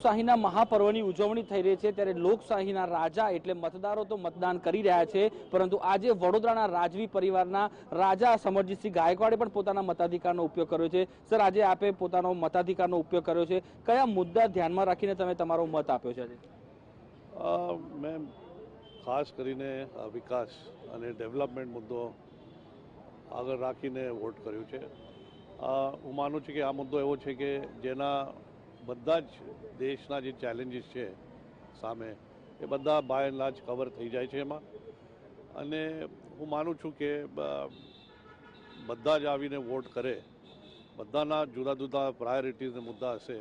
લોકશાહીના મહાપર્વની ઉજવણી થઈ રહી છે ત્યારે લોકશાહીના રાજા એટલે મતદારો તો મતદાન કરી રહ્યા છે, પરંતુ આજે વડોદરાના રાજવી પરિવારના રાજા સમરજીતસિંહ ગાયકવાડે પણ પોતાના મતાધિકારનો ઉપયોગ કર્યો છે। સર, આજે આપે પોતાનો મતાધિકારનો ઉપયોગ કર્યો છે, કયા મુદ્દા ધ્યાનમાં રાખીને તમે તમારો મત આપ્યો છે? મેં ખાસ કરીને વિકાસ અને ડેવલપમેન્ટ મુદ્દો આગળ રાખીને વોટ કર્યું છે। હું માનું છું કે આ મુદ્દો એવો છે કે જેના બધા જ દેશના જે ચેલેન્જીસ છે સામે એ બધા બાય એન્ડ લાર્જ કવર થઈ જાય છે એમાં, અને હું માનું છું કે બધા જ આવીને વોટ કરે, બધાના જુદા જુદા પ્રાયોરિટીઝ મુદ્દા હશે,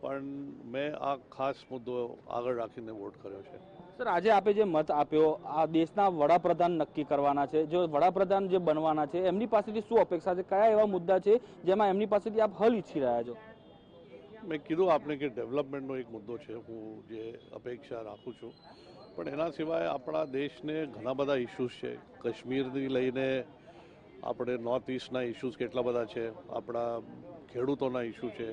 પણ મેં આ ખાસ મુદ્દો આગળ રાખીને વોટ કર્યો છે। સર, આજે આપે જે મત આપ્યો આ દેશના વડાપ્રધાન નક્કી કરવાના છે, જો વડાપ્રધાન જે બનવાના છે એમની પાસેથી શું અપેક્ષા છે, કયા એવા મુદ્દા છે જેમાં એમની પાસેથી આપ હલ ઈચ્છી રહ્યા છો? મેં કીધું આપને કે ડેવલપમેન્ટનો એક મુદ્દો છે, હું જે અપેક્ષા રાખું છું, પણ એના સિવાય આપણા દેશને ઘણા બધા ઇશ્યુઝ છે। કાશ્મીરથી લઈને આપણે નોર્થ ઇસ્ટના ઇશ્યુઝ કેટલા બધા છે, આપણા ખેડૂતોના ઇશ્યુ છે,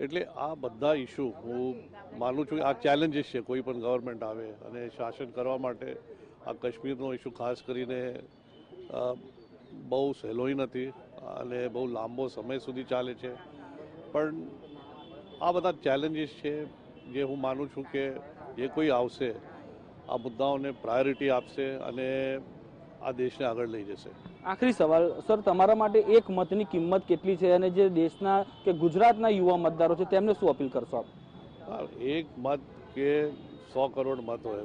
એટલે આ બધા ઇશ્યુ હું માનું છું કે આ ચેલેન્જીસ છે કોઈ પણ ગવર્મેન્ટ આવે અને શાસન કરવા માટે। આ કાશ્મીરનો ઇશ્યુ ખાસ કરીને બહુ સહેલોઈ નથી અને બહુ લાંબો સમય સુધી ચાલે છે, પણ આ બધા ચેલેન્જીસ છે જે હું માનું છું કે જે કોઈ આવશે આ મુદ્દાઓને પ્રાયોરિટી આપશે અને આ દેશને આગળ લઈ જશે। આખરી સવાલ સર, તમારા માટે એક મતની કિંમત કેટલી છે અને જે દેશના કે ગુજરાતના યુવા મતદારો છે તેમને શું અપીલ કરશો આપ? એક મત કે 100 કરોડ મત હોય,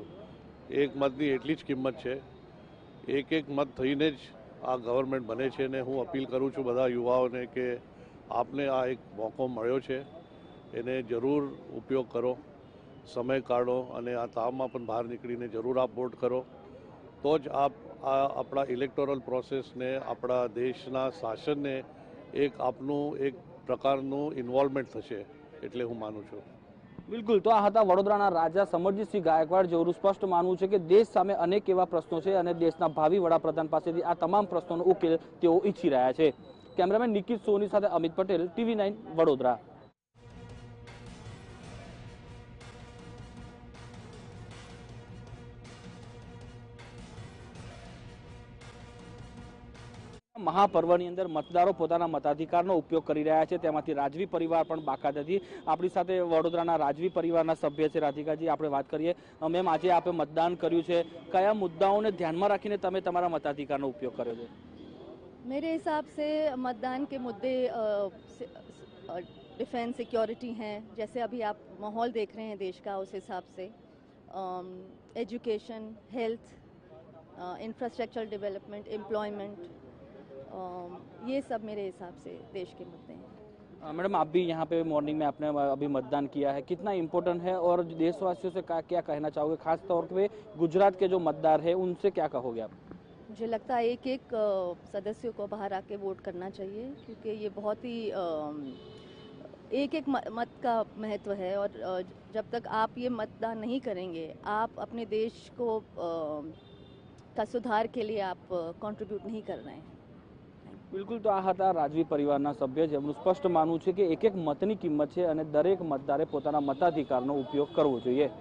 એક મતની એટલી જ કિંમત છે। એક એક મત થઈને જ આ ગવર્મેન્ટ બને છે, ને હું અપીલ કરું છું બધા યુવાઓને કે આપને આ એક મોકો મળ્યો છે, એને જરૂર ઉપયોગ કરો, સમય કાઢો અને આ તાવમાં પણ બહાર નીકળીને જરૂર આપ વોટ કરો, તો જ આપ આપણા ઇલેક્ટોરલ પ્રોસેસને, આપણા દેશના શાસનને એક આપનું એક પ્રકારનું ઇન્વોલ્વમેન્ટ થશે, એટલે હું માનું છું। બિલકુલ, તો આ હતા વડોદરાના રાજા સમરજીતસિંહ ગાયકવાડ, જેવું સ્પષ્ટ માનવું છે કે દેશ સામે અનેક એવા પ્રશ્નો છે અને દેશના ભાવિ વડાપ્રધાન પાસેથી આ તમામ પ્રશ્નોનો ઉકેલ તેઓ ઈચ્છી રહ્યા છે। કેમેરામેન નિકિત સોની સાથે અમિત પટેલ, TV9 વડોદરા। મહાપર્વની અંદર મતદારો પોતાના મતાધિકારનો ઉપયોગ કરી રહ્યા છે, તેમાંથી રાજવી પરિવાર પણ બાકાત નથી। આપણી સાથે વડોદરાના રાજવી પરિવારના સભ્ય છે રાધિકાજી, આપણે વાત કરીએ। મેમ, આજે આપે મતદાન કર્યું છે, કયા મુદ્દાઓને ધ્યાનમાં રાખીને તમે તમારા મતાધિકારનો ઉપયોગ કર્યો છે? मेरे हिसाब से मतदान के मुद्दे डिफेंस सिक्योरिटी हैं, जैसे अभी आप माहौल देख रहे हैं देश का, उस हिसाब से education, health, infrastructure development, employment, ये सब मेरे हिसाब से देश के मुद्दे हैं। मैडम, आप भी यहाँ पे मॉर्निंग में आपने अभी मतदान किया है, कितना इम्पोर्टेंट है और देशवासियों से क्या कहना चाहोगे, खास तौर पे गुजरात के जो मतदार है उनसे क्या कहोगे आप? मुझे लगता है एक एक सदस्यों को बाहर आके वोट करना चाहिए, क्योंकि ये बहुत ही एक एक मत का महत्व है, और जब तक आप ये मतदान नहीं करेंगे, आप अपने देश को का सुधार के लिए आप कंट्रीब्यूट नहीं कर रहे हैं। બિલકુલ, તો આ હતા રાજવી પરિવારના સભ્ય, જેમનું સ્પષ્ટ માનવું છે કે એક એક મતની કિંમત છે અને દરેક મતદારે પોતાના મતાધિકારનો ઉપયોગ કરવો જોઈએ।